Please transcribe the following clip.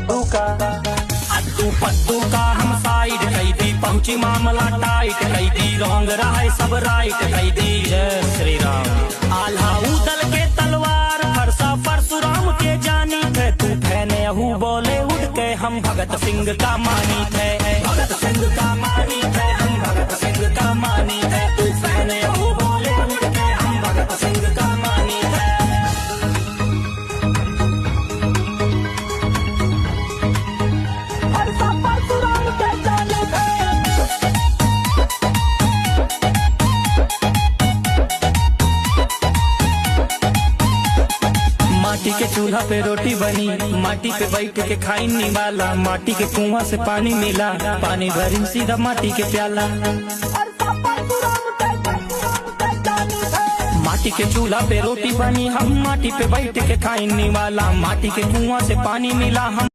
अद्दू पद्दू का हम साइड कई दी, पहुंची मामला टाइट कई दी, रोंग रहा सब राइट कई दी। जय श्री राम। आल्हा उदल के तलवार फरसा परशुराम के जानी थे, तू फैने अहू बोले उड़ के हम भगत सिंह का मानी थे, भगत सिंह का मानी थे, हम भगत सिंह का मानी थे, तू फैने अहू बोले उड़ के हम भगत सिंह का मानी थे। माटी के चूल्हा पे रोटी बनी, माटी पे बैठ के खाई निवाला, माटी के कुआं से पानी मिला, पानी भरी सीधा माटी के प्याला। माटी के चूल्हा पे रोटी बनी, हम माटी पे बैठ के खाई निवाला, माटी के कुआं से पानी मिला हम